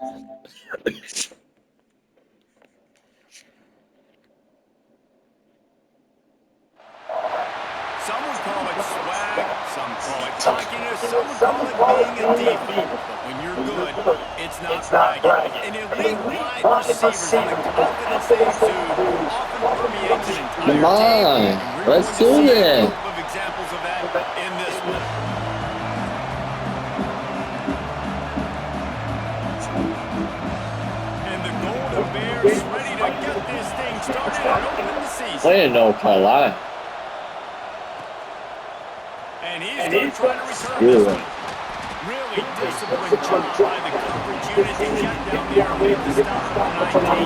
Some would call it swag, some call it cockiness, some would call it being a diva. But when you're good, it's not bragging. An elite wide receiver and the confidence they exude often permeates an entire Come team. on, And we're let's going to do see a it. group of examples of that in this one. And the Golden Bears ready to get this thing started and open the season. Way to know Carolina. And he's going to try to return this one. Really disciplined job by the coverage unit to get down there and make the stop on 19.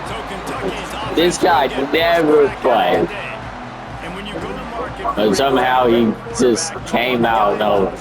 So Kentucky's offense This guy never played. And when you go to market, But somehow he just came out of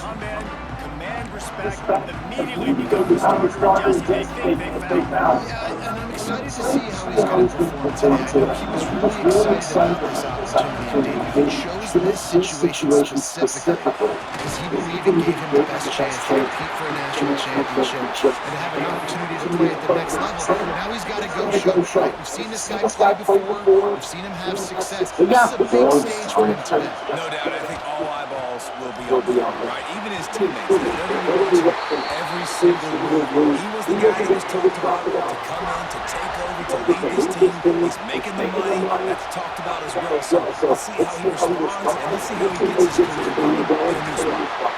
command respect immediately become the starter just they think they found. Yeah, and I'm excited to see how he's going to perform today. I know he was really excited about this opportunity, and David, he chose this situation specifically because he believed it gave him the best chance to compete for a national championship and to have an opportunity to play at the next level. Now he's got to go show it. We've seen this guy play before. We've seen him have success. This is a big stage for him today. No doubt, I think all eyeballs will be on him, right? Even his teammates, they're going to be watching every single move. He was the guy that was talked about to come in, to take over, to lead this team. He's making the money. That's talked about as well. So let's see how he responds, and let's see how he gets his career going in a new spot.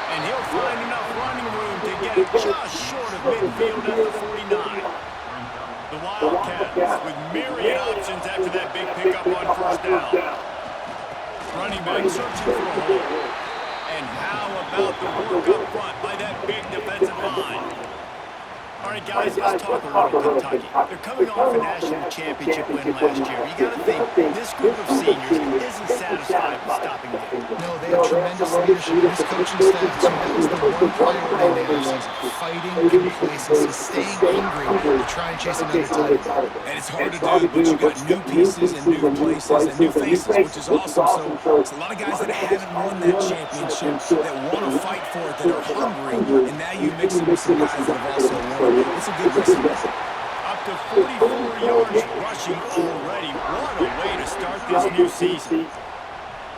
And he'll find enough running room to get it just short of midfield at the 49. The Wildcats with myriad options after that big pickup on first down. Running back searching for a hole. And how about the work up front by that big defensive line? All right, guys, let's talk a little Kentucky. They're coming off a national championship win last year. You got to think this group of seniors isn't satisfied with stopping there. No, they have tremendous leadership. This coaching staff, too, that was the one priority in their season. Fighting complacency, staying hungry to try and chase another title. And it's hard to do, but you got new pieces and new places and new faces, which is awesome. So it's a lot of guys that haven't won that championship that want to fight for it, that are hungry, and now you mix it with some guys that have also won. It's a good recipe. Up to 44 yards rushing already. What a way to start this new season.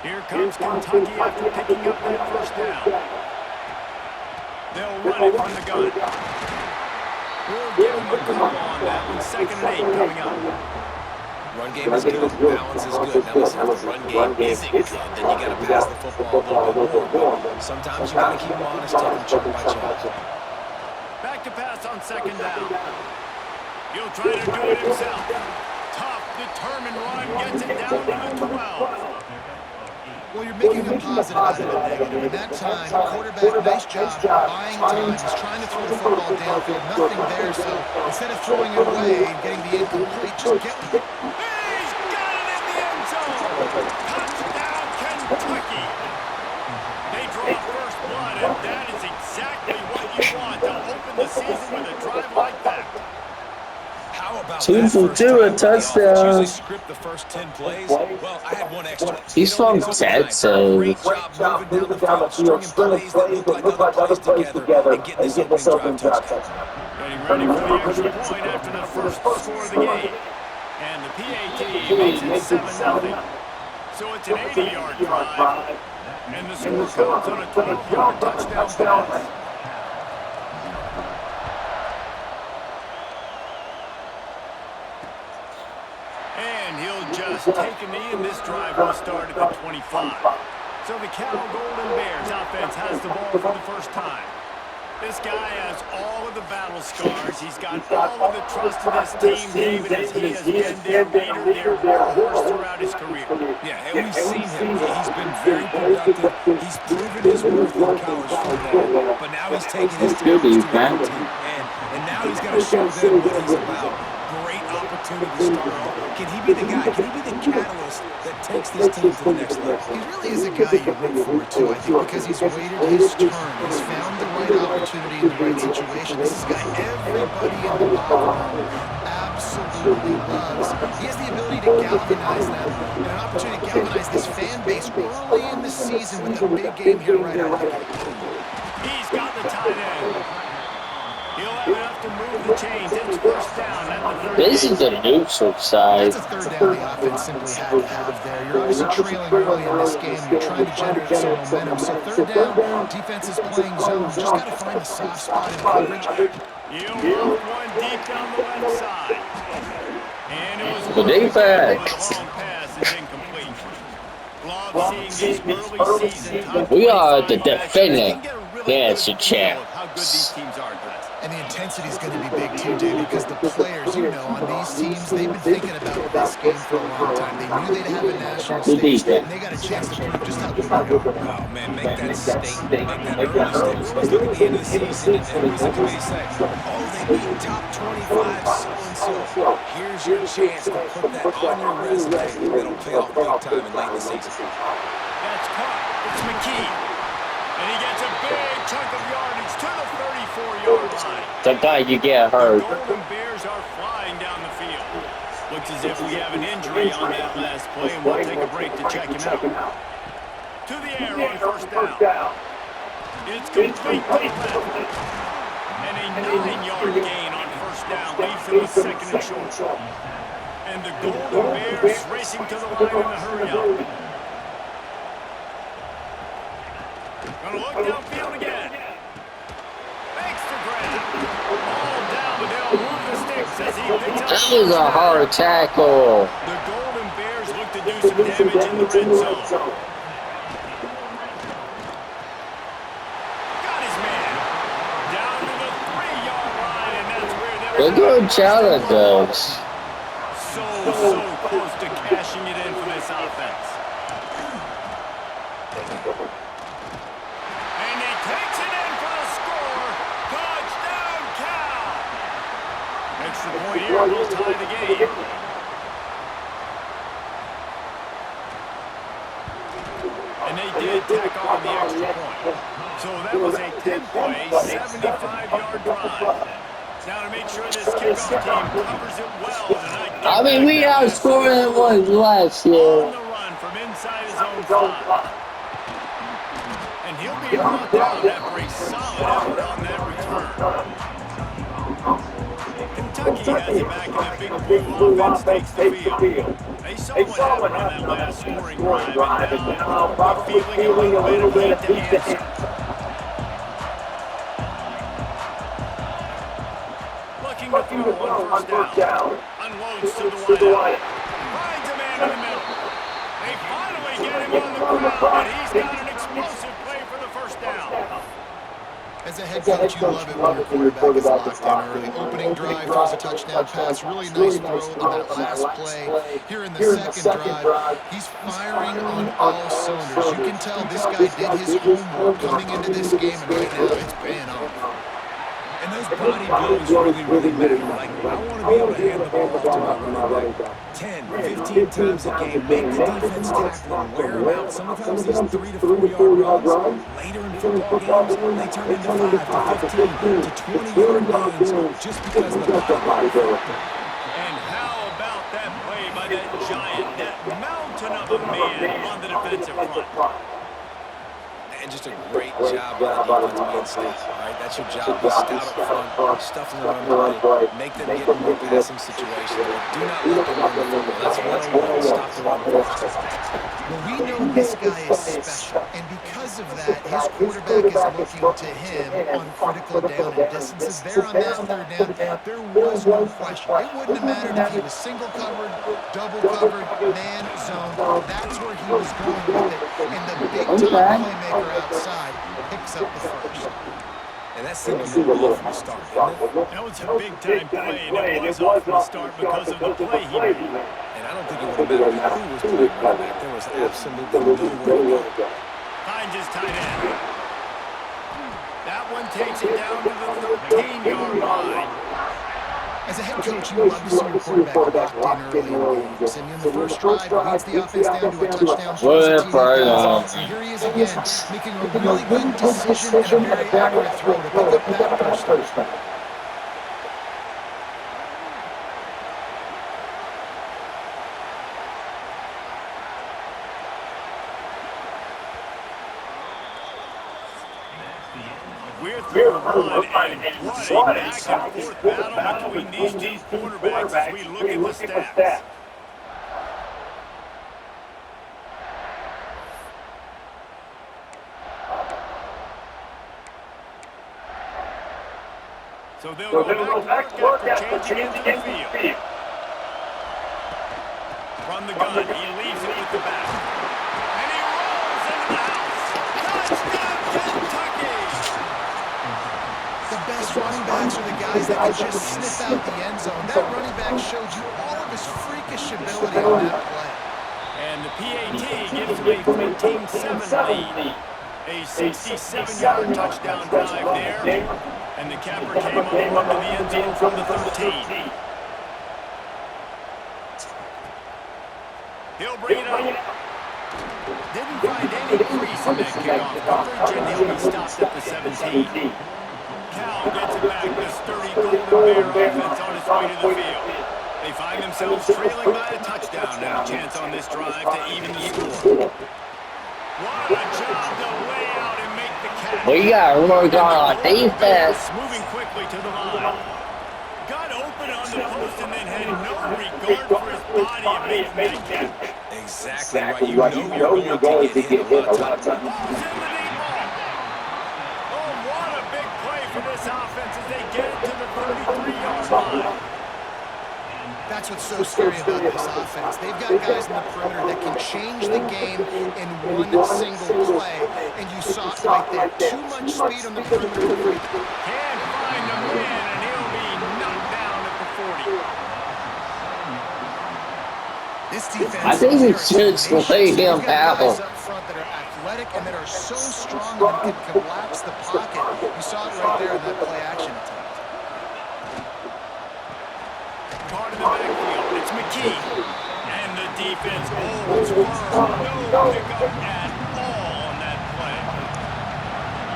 Here comes Kentucky after picking up that first down. They'll run it from the gun. We'll give them a call on that one. 2nd and 8 coming up. Run game is good. Balance is good. Now listen, if the run game isn't good, then you got to pass the football a little bit more. But sometimes you got to keep them honest, take them chunk by chunk. Back to pass on 2nd down. He'll try to do it himself. Tough, determined run, gets it down to the 12. Well, you're making a positive out of a negative. In that time, quarterback, nice job, buying time. He's trying to throw the football downfield. Nothing there, so instead of throwing it away and getting the incomplete, just get it. He's got it in the end zone. Touchdown, Kentucky. They draw first blood, and that is exactly what you want to open the season with a drive like that. How about 2 that for first 2 time? a touchdown. Usually script the first 10 plays. Well, I had one extra. He's from Texas. Great job moving down the field, stringing plays that look like other plays together, and getting this opening drive touchdown. Getting ready for the extra point after the first score of the game. And the PAT makes it 7-0. So it's an 80-yard drive. And the score comes on a 12-yard touchdown pass. And he'll just take a knee, and this drive will start at the 25. So the Cal Golden Bears offense has the ball for the first time. This guy has all of the battle scars. He's got all of the trust of this team, David, as he has been their leader, their warhorse throughout his career. Yeah, and we've seen him. He's been very productive. He's proven his worth in college football. But now he's taking his talents to another team. And now he's got to show them what he's about. Great opportunity to start off. Can he be the guy? Can he be the catalyst that takes this team to the next level? He really is a guy you root for, too, I think, because he's waited his turn. He's found the right opportunity in the right situation. This is a guy everybody in the locker room absolutely loves. He has the ability to galvanize them and an opportunity to galvanize this fan base early in the season with a big game here right out of the gate. He's got the tight end. He'll have enough to move the chains. It's first down at the This 38. is the neutral side. That's a third down the offense simply had to have there. You're obviously trailing early in this game. You're trying to generate some momentum. So third down, defense is playing zone. You just got to find the soft spot in coverage. He'll loft one deep down the left side. And it was The looked again, but a defense. long pass is incomplete. Love seeing these early season top We are 25 the matchups. They defending can get a really fantasy good feel of how good these champs. teams are, guys. And the intensity is going to be big too, David, because the players, you know, on these teams, they've been thinking about this game for a long time. They knew they'd have a national The stage, and defense. they got a chance to prove just how good they are. Oh, man, make that statement. Make that early statement. We always look at the end of the season, and what does the committee say? Oh, they beat top 25 so-and-so. Here's your chance to put that on your resume. That'll pay off big time and late in the season. That's caught. It's McKee. And he gets a big chunk of yardage to the 34-yard line. Sometimes you get The hurt. Golden Bears are flying down the field. Looks as if we have an injury on that last play, and we'll take a break to check him out. To the air on first down. It's complete to the left. And a 9-yard gain on first down leaves him with second and short. And the Golden Bears racing to the line in a hurry-up. Gonna look downfield again. Makes the grab. All down, but they'll move the sticks as he picks up That the was a first hard down. tackle. The Golden Bears look to do some damage in the red zone. Got his man. Down to the 3-yard line, and that's where they're They're doing challengers. So close to cashing it in for this offense. And he takes it in for the score. Touchdown, Cal. Extra point here will tie the game. And they did tack on the extra point. So that was a 10-play, 75-yard drive. Now to make sure this kickoff team covers it well tonight. I mean, we outscored one last On year. the run from inside his own 5. And he'll be brought down after a solid effort on that return. Kentucky has it back, and that big blue offense takes the field. They saw what happened on that last scoring drive, and now they're feeling a little bit of heat to answer. Looking to throw on first down. Unloads to the wideout. Finds a man in the middle. They finally get him on the ground, and he's got an explosive play for the first down. As a head coach, you love it when your quarterback is locked in early. Opening drive, throws a touchdown pass, really nice throw on that last play. Here in the second drive, he's firing on all cylinders. You can tell this guy did his homework coming into this game, and right now it's paying off. And those body blows really matter. Like, I want to be able to hand the ball off to my running back 10, 15 times a game. Make the defense tackle and wear them out. Sometimes these 3 to 4 yard runs, later in football games, they turn into 5 to 15 to 20-yard gains just because of the body blow. And how about that play by that giant, that mountain of a man on the defensive front? And just a great job by the defense being stout. All right, that's your job. Be stout up front, stuff in the run play, make them get in more passing situations. But do not let them run the football. That's 101. Stop the run first. Well, we know this guy is special, and because of that, his quarterback is looking to him on critical down and distances. There on that third down, there was no question. It wouldn't have mattered if he was single covered, double covered, man zone. That's where he was going with it, and the big-time playmaker outside picks up the first. And that seemed to move off from the start, didn't it? That was a big-time play, and it was off from the start because of the play he made. And I don't think it would have mattered who was playing running back. There was absolutely nowhere to go. Finds his tight end. That one takes it down to the 13-yard line. As a head coach, you love to see your quarterback locked in early in games. And in the first drive, he leads the offense down to a touchdown. And here he is again, making a really good decision and a very accurate throw to pick up that first down. We're through one What a back-and-forth battle between these two quarterbacks as we look at the stats. So they'll go back to work after changing into the field. From the gun, he leaves it with the back. And he rolls into the house. Touchdown, Kentucky! The best running backs are the guys that can just sniff out the end zone. That running back showed you all of his freakish ability on that play. And the PAT gives him a 14-7 lead. A 67-yard touchdown drive there. And the capper came on into the end zone from the 13. He'll bring it up. Didn't find any crease in that kickoff coverage, and he'll be stopped at the 17. Cal gets it back. The sturdy Golden Bear offense on its way to the field. They find themselves trailing by a touchdown and a chance on this drive to even the score. What a job to lay out and make the catch. We got work on defense. Moving quickly to the line. Got open on the post and then had no regard for his body and made that catch. Exactly right. You know you're going to get hit a lot of times. Ball's in the deep ball. Oh, what a big play for this offense as they get it to the 33-yard line. That's what's so scary about this offense. They've got guys in the perimeter that can change the game in one single play. And you saw it right there. Too much speed on the perimeter. Can't find the man, and he'll be knocked down at the 40. This defense, I think we should lay him out. guys up front that are athletic and that are so strong that can collapse the pocket. You saw it right there in that play action attempt. Caught in the backfield. It's McKee. And the defense holds firm. No pickup at all on that play.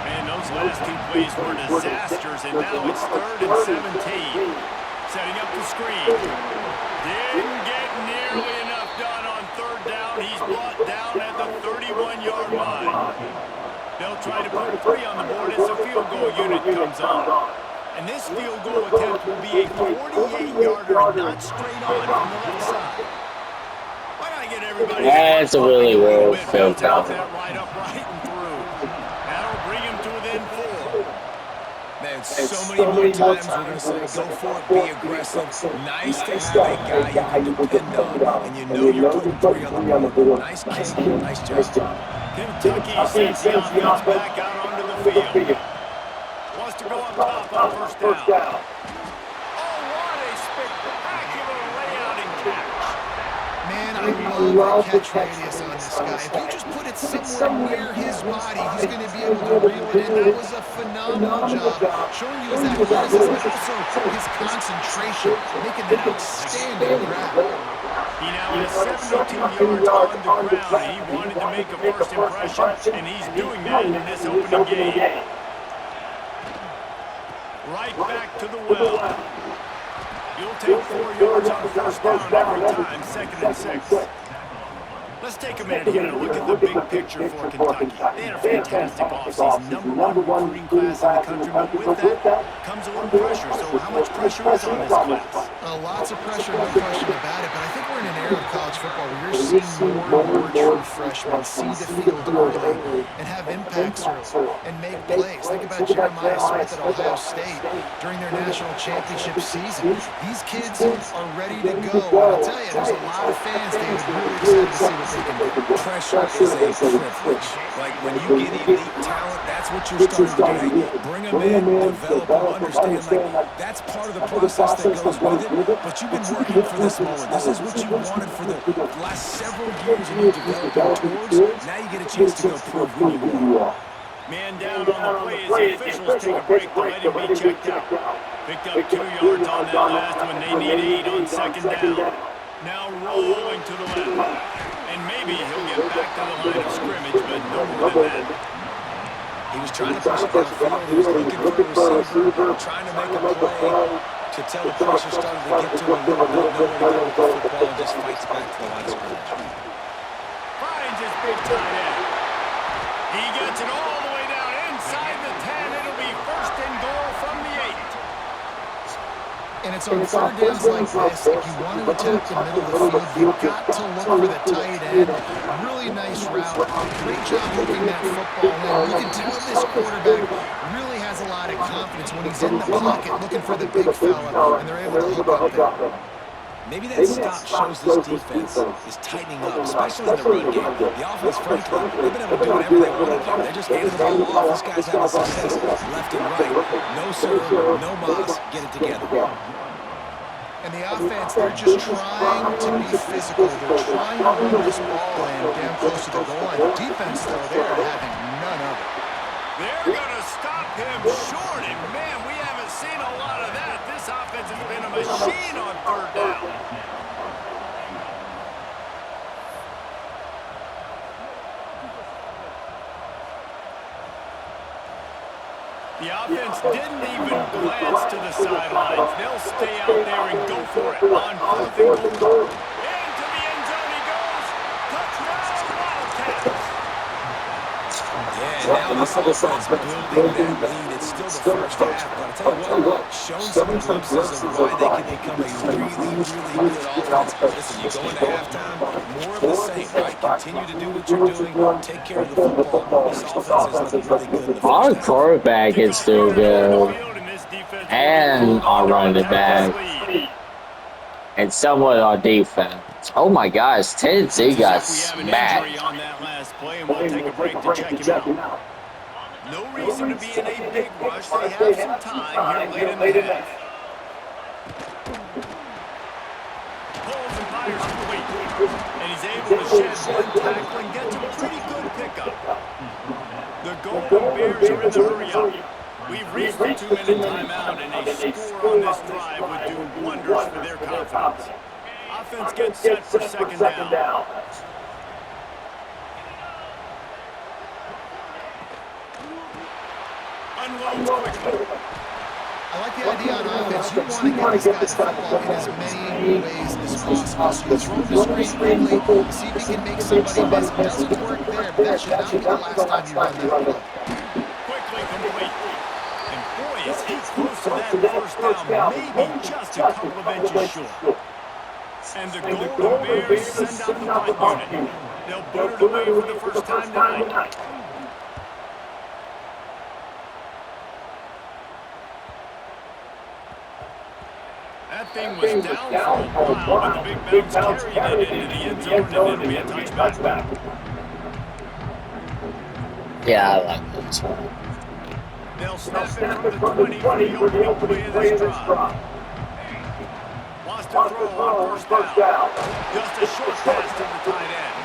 Man, those last two plays were disasters, and now it's 3rd and 17. Setting up the screen. Didn't get nearly enough done on 3rd down. He's brought down at the 31-yard line. They'll try to put 3 on the board as the field goal unit comes on. And this field goal attempt will be a 48-yarder, not straight on from the left side. Why not get everybody? That's a really well field out goal. that right upright and through. That'll bring him to within 4. Man, so many more times we're going to say go for it, be aggressive. Nice to have a guy you can depend on, and you know you're putting 3 on the board. Nice kick, nice job. Kentucky sends the offense back out onto the field. Wants to go up top on 1st down. Oh, what a spectacular layout and catch. Man, I love the catch radius on this guy. If you just put it somewhere near his body, he's going to be able to reel it in. That was a phenomenal job, showing you his athleticism, but also his concentration, making an outstanding grab. He now has 72 yards on the ground. He wanted to make a first impression, and he's doing that in this opening game. Right back to the well. You'll take 4 yards on 1st down every time, 2nd and 6. Let's take a minute here to look at the big picture for Kentucky. They had a fantastic offseason, #1 recruiting class in the country, but with that comes a little pressure. So how much pressure is on this class? Lots of pressure, no question about it, but I think we're in an era of college football where you're seeing more and more true freshmen see the field early and have impacts early and make plays. Think about Jeremiah Smith at Ohio State during their national championship season. These kids are ready to go. I'll tell you, there's a lot of fans, David, really excited to see what they can do. Pressure is a privilege. Like when you get elite talent, that's what you're starting to get. Bring them in, develop them, understand. Like that's part of the process that goes with it. But you've been working for this moment. This is what you wanted for the last several years, and you're developing towards. Now you get a chance to go prove who you are. Man down on the play as the officials take a break to let him be checked out. Picked up 2 yards on that last one. They need 8 on 2nd down. Now rolling to the left. And maybe he'll get back to the line of scrimmage, but no more than that. He was trying to push it downfield. He was looking for a receiver, trying to make a play. To tell the pressure started to get to him, no way to go with the football, and just fights back to the line of scrimmage. Finds his big tight end. He gets it all the way down inside the 10. It'll be 1st and goal from the And it's on third downs like this, if you want to attack the middle of the field, you've got to look for the tight end. Really nice route. Great job hooking that football in. You can tell this quarterback really has a lot of confidence when he's in the pocket looking for the big fella, and they're able to hook up there. Maybe that stop shows this defense is tightening up, especially in the run game. The offense, frankly, they've been able to do whatever they want to do. They're just handing the ball off. This guy's having success left and right. No serve, no moss. Get it together. And the offense, they're just trying to be physical. They're trying to run this ball in down close to the goal line. The defense, though, they're having none of it. They're going to stop him short, and man, we haven't seen a lot of that. This offense has been a machine on third down. The offense didn't even glance to the sidelines. They'll stay out there and go for it on fourth and goal. Into the end zone he goes. Touchdown, Wildcats. Yeah, now this offense building that lead. It's still the first half, but I'll tell you what, showing some glimpses of why they can become a really, really good offense. Listen, you go into halftime, more of the same, right? Continue to do what you're doing. Take care of the football. This offense is looking really good in the first Our half. quarterback is still good, and our running back, and somewhat our defense. Oh my gosh, Tennessee got smacked. On that last play, and we'll take a break to check him out. No reason to be in a big rush. They have some time here late in the half. Pulls and fires complete. And he's able to shed one tackle and gets a pretty good pickup. The Golden Bears are in the hurry-up. We've reached the 2-minute timeout, and a score on this drive would do wonders for their confidence. Offense gets set for second down. Unloads quickly. I like the idea on offense. You want to get these guys the football in as many ways as possible. So you throw him the screen quickly, see if he can make somebody miss. It doesn't work there, but that should not be the last time you run that play. Quickly complete. And boy, is he close to that first down. Maybe just a couple of inches short. And the Golden Bears send out the punt unit. They'll boot it away for the first time tonight. That thing was down for a while, but the big bounce carried it into the end zone, and it'll be a touchback. Yeah, I like this one. They'll snap it from the 20 for the opening play of this drive. Wants to throw on first down. Just a short pass to the tight end.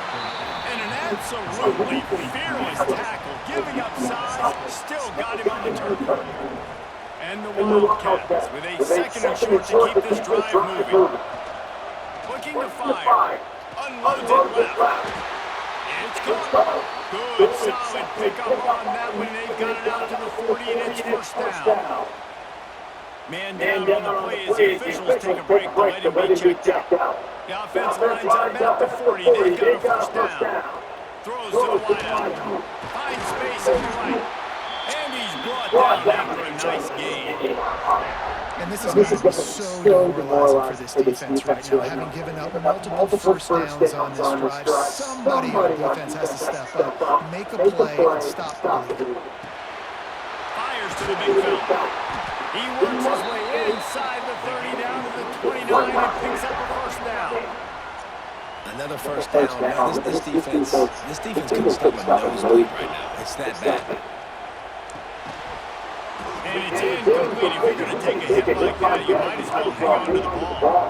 And an absolutely fearless tackle, giving up size, still got him on the turf. And the Wildcats with a second and short to keep this drive moving. Looking to fire. Unloads it left. It's caught. Good, solid pickup on that one. They've got it out to the 40, and it's first down. Man down on the play as the officials take a break to let him be checked out. The offense lines up at the 40. They've got a first down. Throws to the wideout. Finds space on the right. And he's brought down after a nice gain. And this is going to be so demoralizing for this defense right now, having given up multiple first downs on this drive. Somebody on defense has to step up, make a play, and stop the lead. Fires to the big fella. He works his way inside the 30 down to the 29 and picks up a first down. Another first down. Man, this defense couldn't stop a nosebleed right now. It's that bad. And it's incomplete. If you're going to take a hit like that, you might as well hang on to the ball.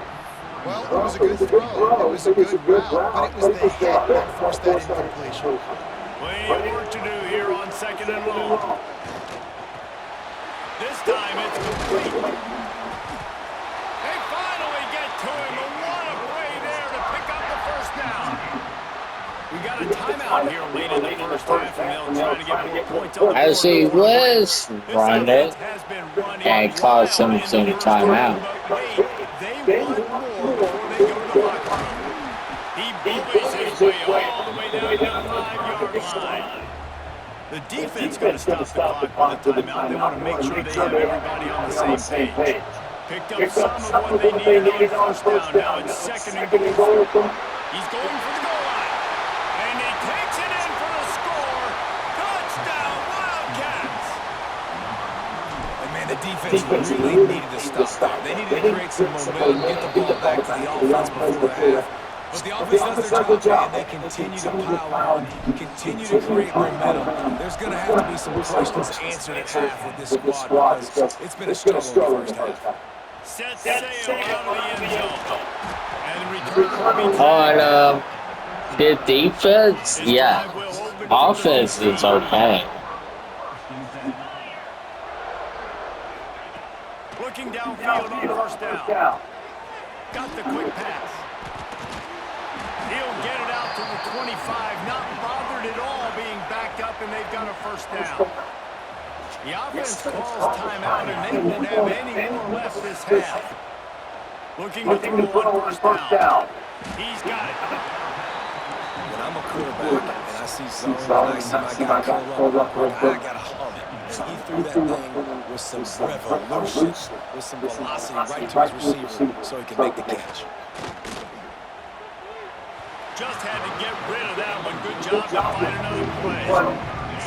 Well, it was a good throw. It was a good route, but it was the hit that forced that incompletion. Plenty of work to do here on second and long. This time it's complete. They finally get to him. And what a play there to pick up the first down. We got a timeout here late in the first half, and they'll try to get more points on the board. As he was run it and caused him some timeout. They want more before they go to the locker room. He bullies his way all the way down to the 5-yard line. The defense going to stop the clock on the timeout. They want to make sure they have everybody on the same page. Picked up some of what they needed on first down. Now it's second and goal. He's going for the goal line. And he takes it in for the score. Touchdown, Wildcats. And man, the defense really needed to stop there. They needed to create some momentum, get the ball back to the offense before the half. But the offense does their job, man. They continue to pile on, continue to create momentum. There's going to have to be some questions answered at half with this squad because it's been a struggle in the first half. Set sail out of the end zone. And return will be On the defense, yeah. Offense is okay. looking downfield on first down. Got the quick pass. He'll get it out to the 25, not bothered at all being backed up, and they've got a first down. The offense calls timeout, and they won't have any more left this half. Looking to throw on first down. He's got it. When I'm a quarterback and I see zone and I see my guy curl up, I got to hum it. And he threw that thing with some revolution, with some velocity right to his receiver so he can make the catch. Just had to get rid of that one. Good job to find another play.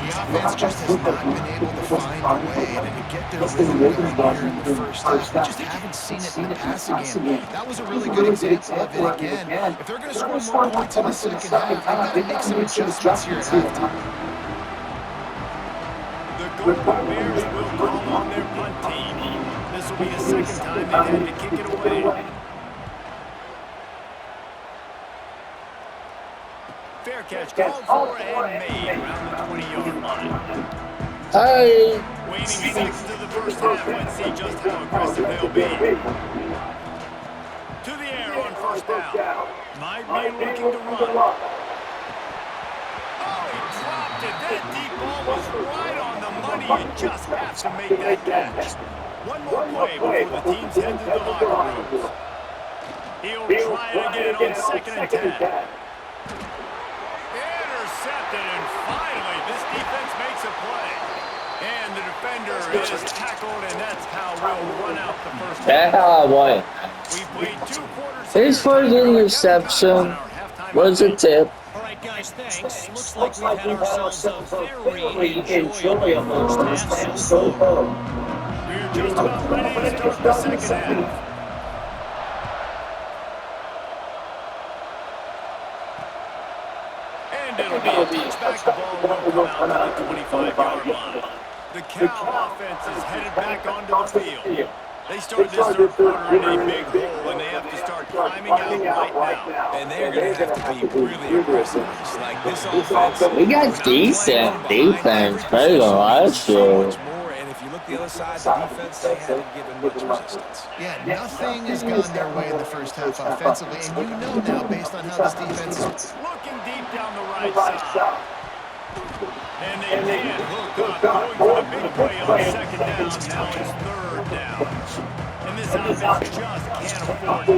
The offense just has not been able to find a way to get their rhythm going here in the first half. We just haven't seen it in the passing game. That was a really good example of it again. If they're going to score more points in the second half, they've got to make some adjustments here at halftime. The Golden Bears will call on their punt team. This will be the second time they've had to kick it away. Fair catch called for and made around the 20-yard line. Hey. Waning seconds of the first half. Let's see just how aggressive they'll be. To the air on first down. Might be looking to run. Oh, he dropped it. That deep ball was right on the money. You just have to make that catch. One more play before the teams head to the locker rooms. He'll try it again on second and 10. Intercepted, and finally this defense makes a play. And the defender is tackled, and that's how we'll run out the first half. That's how I want. We played 2 quarters. His first interception was a tip. All right, guys, thanks. Looks like we've had ourselves a very enjoyable first half so far. We're just about ready to start the second half. And it'll be a touchback. The ball will come out to the 25-yard line. The Cal offense is headed back onto the field. They started this third quarter in a big hole, and they have to start climbing out right now. And they're going to have to be really aggressive. Like this offense. We got decent defense better than last year. And if you look the other side, the defense, they haven't given much resistance. Yeah, nothing has gone their way in the first half offensively, and you know now, based on how this defense is looking deep down the right side. And they can't hook up, going for the big play on second down. Now it's third down. And this offense just can't afford not to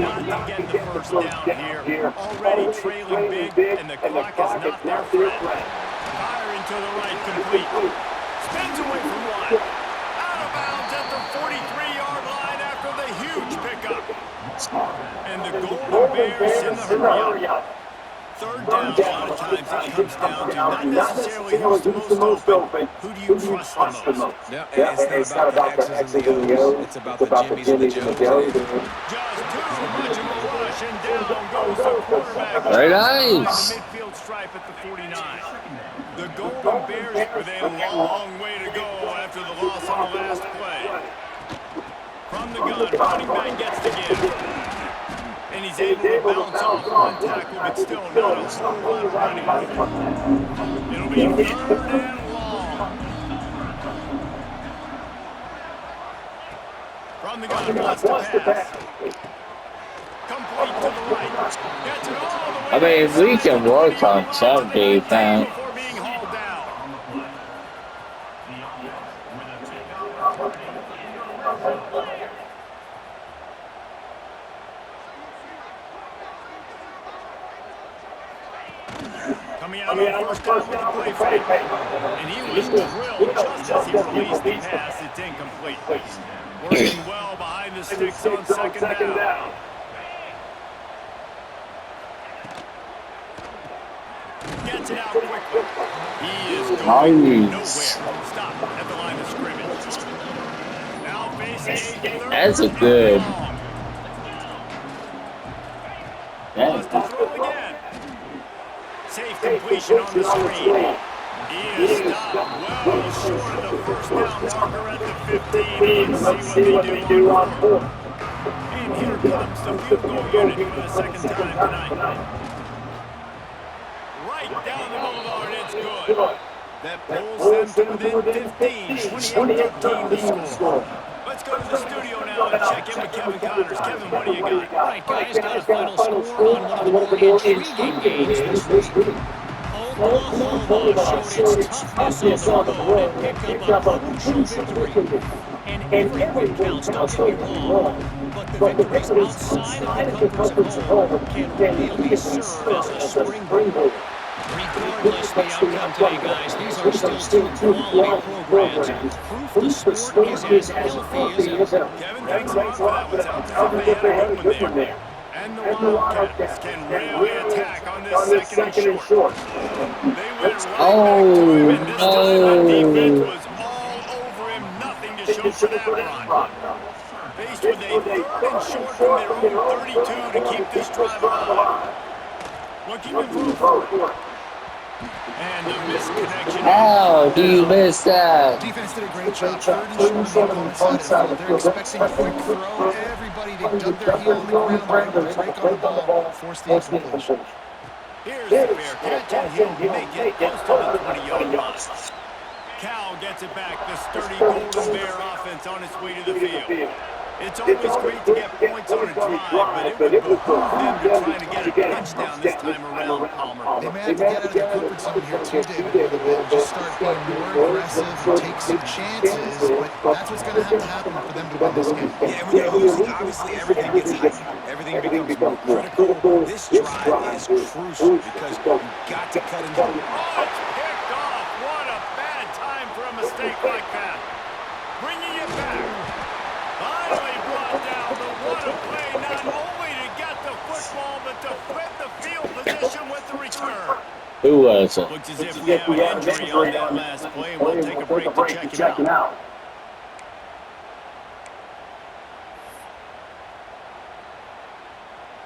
get the first down here. Already trailing big, and the clock is not their friend. Firing to the right, complete. Spins away from one. Out of bounds at the 43-yard line after the huge pickup. And the Golden Bears in the hurry up. Third down, a lot of times it comes down to not necessarily who's the most open. Who do you trust the most? Yeah, it's not about the X's and the O's. It's about the Jimmies and the Joes. Just too much of a rush, and down goes the quarterback. Very nice. The midfield stripe at the 49. The Golden Bears with a long way to go after the loss on the last play. From the gun, running back gets to give. And he's able to bounce off one tackle, but still not a whole lot of running with it. It'll be third and long. From the gun, wants to pass. Complete to the right. Gets it all the way. I mean, we can work on some defense. Before being hauled down. Coming out on first down with the play fake. And he was drilled just as he released the pass. It's incomplete. Working well behind in the sticks on second down. Gets it out quickly. He is going nowhere. Stop at the line of scrimmage. Now facing a third That's a and good. long. Wants to throw again. Safe completion on the screen. He is stopped well short of the first down marker at the 15. Let's see what they do on fourth. And here comes the field goal unit for the second time tonight. Right down the boulevard, it's good. That pulls them to within 15, 28-13 the score. Let's go to the studio now and check in with Kevin Connors. Kevin, what do you got? All right, guys, got a final score on one of the more intriguing games this week. Oklahoma showed its toughness on the road and picked up a crucial victory. And every win counts, don't get me wrong, but the victories outside of the comforts of home can really serve as a springboard. Regardless the outcome today, guys, these are still two quality programs. Proof the sport is as healthy as ever. Kevin, thanks a lot for that one. Sounds as if they had a good one there. And the Wildcats can really attack on this second and short. They went right back to him, and this time the defense was all over him. Nothing to show for that run. Faced with a third and short from their own 32 to keep this drive alive. Looking to throw. And the misconnection. How do you miss that? Defense did a great job. Third and short on the opponent's side of the field. They're expecting a quick throw. Everybody dug their heel on the ground. They're able to break on the ball, force the incompletion. Here's the fair catch, and he'll make it close to the 20-yard line. Cal gets it back. The sturdy Golden Bear offense on its way to the field. It's always great to get points on a drive, but it would behoove them to try to get a touchdown this time around, Palmer. They may have to get out of their comfort zone here too, David, a little bit, and just start being more aggressive and take some chances, but that's what's going to have to happen for them to win this game. Yeah, and when you're losing, obviously everything gets heightened. Everything becomes more critical. This drive is crucial because you've got to cut into it. Oh, it's picked off. What a bad time for a mistake like that. Bringing it back. Finally brought down, but what a play, not only to get the football, but to flip the field position with the return. Who was it? Looks as if we have an injury on that last play, and we'll take a break to check him out.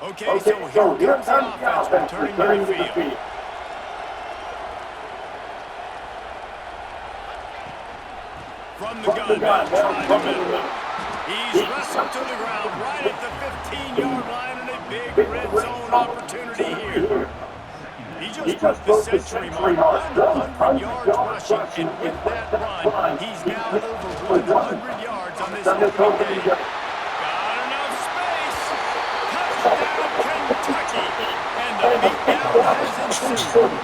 Okay, so here comes the offense returning to the field. From the gun, now trying the middle. He's wrestled to the ground right at the 15-yard line, and a big red zone opportunity here. He just broke the century mark, 100 yards rushing, and with that run, he's now over 100 yards on this opening day. Got enough space. Touchdown, Kentucky. And the beatdown has ensued.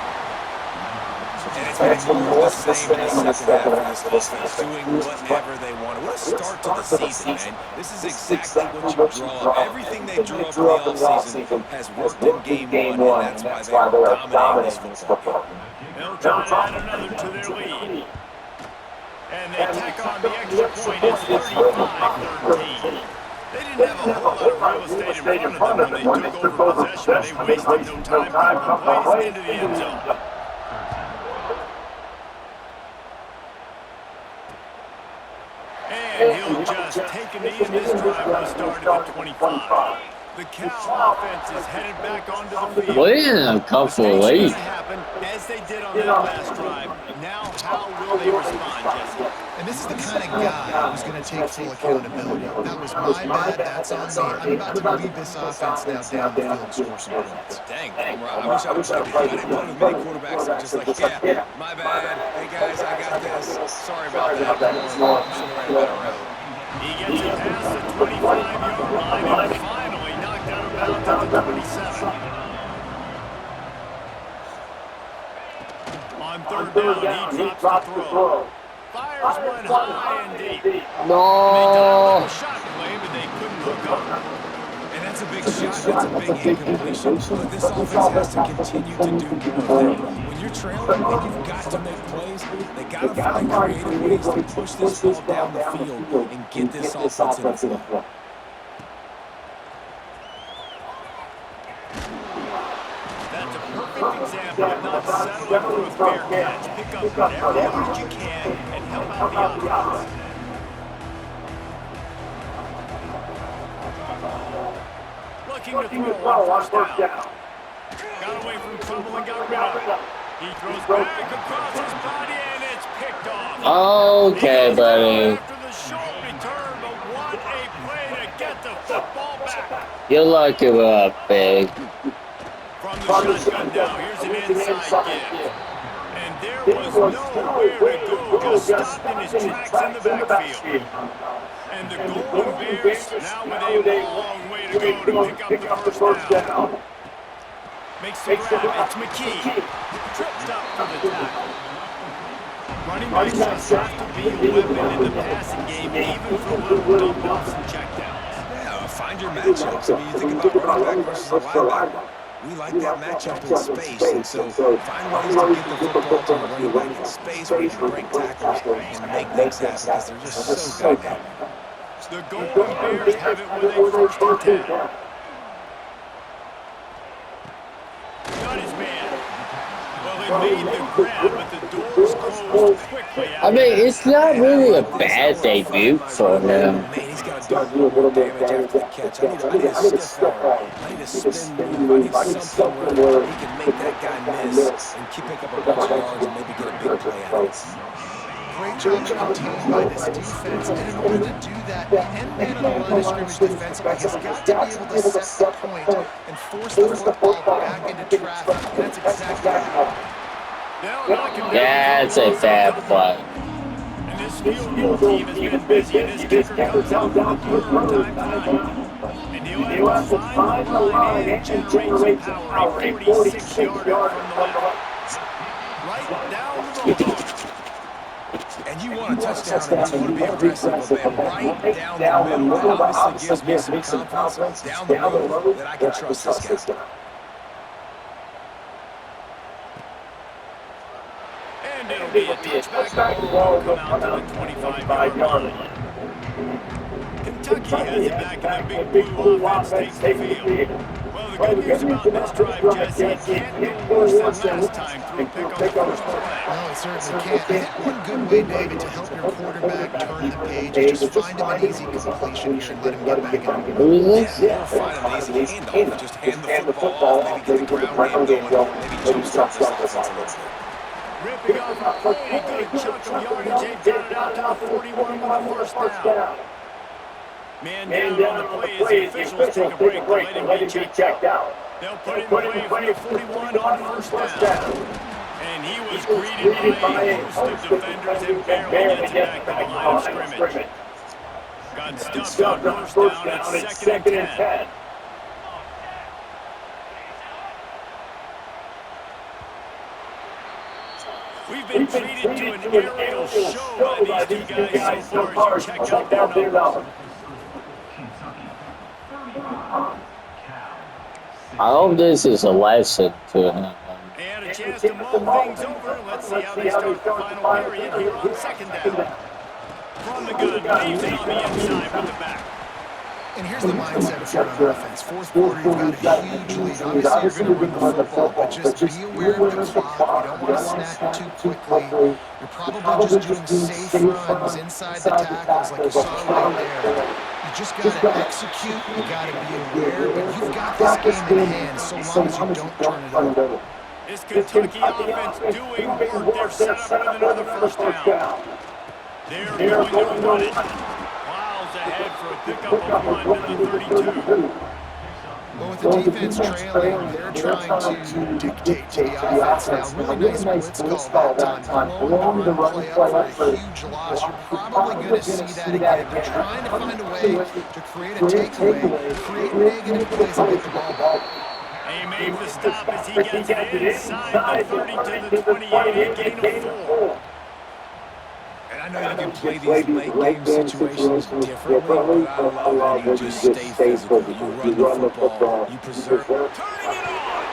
And it's been more of the same in the second half of this offense, doing whatever they want. What a start to the season, man. This is exactly what you draw up. Everything they drew up in the offseason has worked in game one, and that's why they are dominating this football game. They'll try to add another to their lead. And they tack on the extra point. It's 35-13. They didn't have a whole lot of real estate in front of them when they took over possession. They wasted no time pumping plays into the end zone. And he'll just take a knee in this drive to start at the 25. The Cal offense is headed back onto the field. Well, they didn't come for Mistakes are late. gonna happen as they did on that last drive. Now, how will they respond, Jesse? And this is the kind of guy who's going to take full accountability. That was my bad, that's on me. I'm about to lead this offense now down the field and score some points. Dang, I wish I could do that. I didn't play with many quarterbacks that are just like, yeah, my bad. Hey, guys, I got this. Sorry about that. I'm sure right about around. He gets it past the 25-yard line and finally knocked out of bounds at the 27. On third down, he drops the throw. Fires one high and deep. They done a No. little shot play, but they couldn't hook up. And that's a big shot. That's a big incompletion. But this offense has to continue to do more of that. When you're trailing and you've got to make plays, they got to find creative ways to push this ball down the field and get this offense in the flow. but not settling for a fair catch. Pick up whatever yardage you can and help out the offense. Looking to throw on first down. Got away from trouble and got rid of it. He throws back across his body, and it's picked off. Okay, buddy. After the short return, but what a play to get the football back. You lock him up, big. From the shotgun now, here's an inside give. And there was nowhere to go, just stopped in his tracks in the backfield. And the Golden Bears now with a long way to go to pick up the first down. Makes the grab, it's McKee. Tripped up for the tackle. Running backs just have to be a weapon in the passing game, even for little dump-offs and checkdowns. Yeah, find your matchups. I mean, you think about running back versus a linebacker. We like that matchup in space, and so find ways to get the football to the running back in space where you can break tackles and make things happen because they're just so dynamic. The Golden Bears have it with a first and 10. Got his man. Well, they made the grab, but the doors closed quickly. I mean, it's not really a bad debut for him. Man, he's got to do a little more damage after the catch. I need a stiff arm. I need a spin move. I need something where he can make that guy miss and pick up a bunch of yards and maybe get a big play out of it. Great job contained by this defense, and in order to do that, the end man on the line of scrimmage defensively has got to be able to set the point and force the football back into traffic, and that's exactly what happened. Yeah, it's a bad play. And this field goal team has been busy, and this kicker comes out for the third time tonight. And he'll have to find the line and generate some power, a 46-yarder from the left. Right down the middle. And you want a touchdown, and you want to be aggressive with them right down the middle. That obviously gives me some confidence down the road that I can trust this guy. And it'll be a touchback ball come out to the 25-yard line. Kentucky has it back in the big blue offense, takes the field. Well, the good news about this drive, Jesse, it can't go worse than last time through a pick on the first play. No, it certainly can't. I think one good way, David, to help your quarterback turn the page is just find him an easy completion here and let him get back in. Who is this? Yeah, find an easy handoff. Just hand the football off, maybe get the ground game going, maybe jumpstart this offense a little bit. Ripping off a pretty good chunk of yardage. They've got it out to the 41 with the first down. Man down on the play as the officials take a break to let him get checked out. They'll put him away from the 41 on first down. And he was greeted by a host of defenders and barely gets back to the line of scrimmage. Got stuffed on first down. It's second and 10. We've been treated to an aerial show by these two guys so far as you check out their numbers. I hope this is a lesson to him. And a chance to mull things over. Let's see how they start the final period here on second down. From the gun, leaves it on the inside with the back. And here's the mindset if you're on offense. Fourth quarter, you've got a huge lead. Obviously, you're going to run the football, but just be aware of the clock. You don't want to snack it too quickly. You're probably just doing safe runs inside the tackles like you saw right there. You just got to execute. You got to be aware, but you've got this game in hand so long as you don't turn it over. This Kentucky offense doing work. They're set up with another first down. They're going to run it. Miles ahead for a pickup of 1 to the 32. Well, with the defense trailing, they're trying to dictate to the offense now. Really nice blitz call that time. Blowing the run play up for a huge loss. You're probably going to see that again. They're trying to find a way to create a takeaway, create negative plays, and get the ball back. He makes the stop as he gets it inside the 30 to the 28, a gain of 4. And I know you can play these late-game situations differently, but I love how you just stay physical. You run the football, you preserve. Turning it on!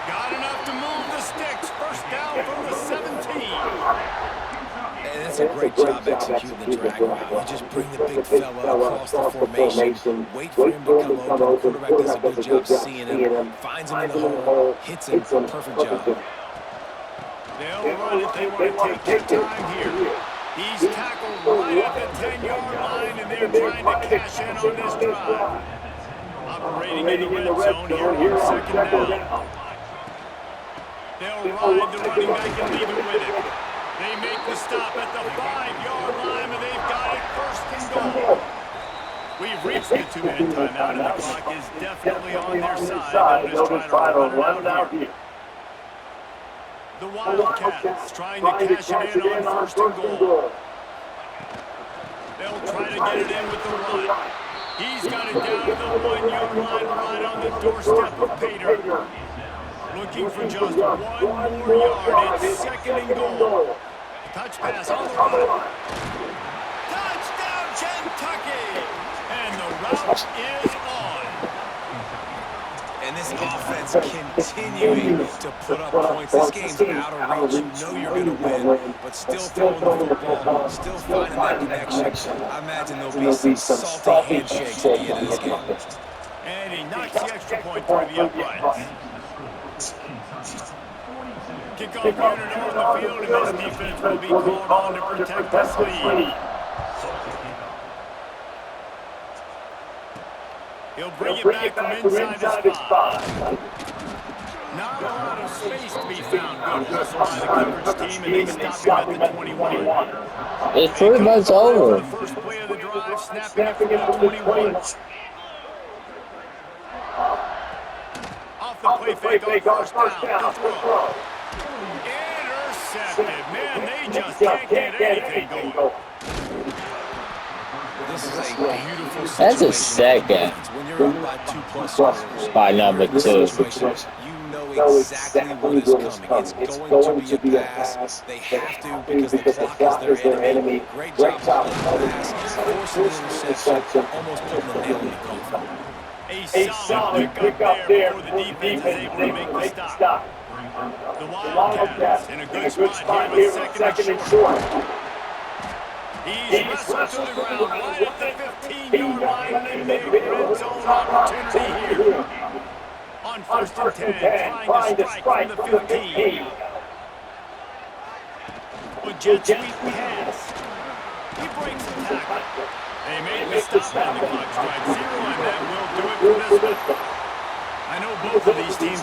Got enough to move the sticks. First down from the 17. And That's a great job executing the drag route. You just bring the big fella across the formation, wait for him to come open. The quarterback does a good job seeing him, finds him in the hole, hits him. Perfect job. They'll run it. They want to take their time here. He's tackled right at the 10-yard line, and they're trying to cash in on this drive. Operating in the red zone here on second down. They'll ride the running back and leave it with it. They make the stop at the 5-yard line, and they've got it first and goal. We've reached the 2-minute timeout, and the clock is definitely on their side. They'll just try to run it out here. The Wildcats trying to cash it in on first and goal. They'll try to get it in with the run. He's got it down to the 1-yard line right on the doorstep of Pater. Looking for just 1 more yard. It's second and goal. Touch pass on the run. Touchdown, Kentucky! And the route is on. And this offense continuing to put up points. This game's out of reach. You know you're going to win, but still throwing the football, still finding that connection. I imagine there'll be some salty handshakes at the end of this game. And he knocks the extra point through the uprights. Kickoff unit on the field, and this defense will be called on to protect this lead. He'll bring it back from inside the spot. Not a lot of space to be found. Good whistle by the coverage team, and they stop him at the 21. It's pretty much over. The first play of the drive, snapping it from the 21. Off the play fake on first down. Intercepted. Man, they just can't get anything going. This is a beautiful situation. That's a second. When you're up by 2+ scores, By number 2. you know exactly what is coming. It's going to be a pass. They have to because the clock is their enemy. Great job playing the pass, forcing an interception, almost putting the nail in the coffin. A solid pickup there before the defense is able to make the stop. The Wildcats in a good spot here with second and short. He's wrestled to the ground right at the 15-yard line, and a big red zone opportunity here. On first and 10, trying to strike from the 15. With jet sweep pass. He breaks the tackle. They made the stop, and the clock strikes 0, and that will do it for this one. I know both of these teams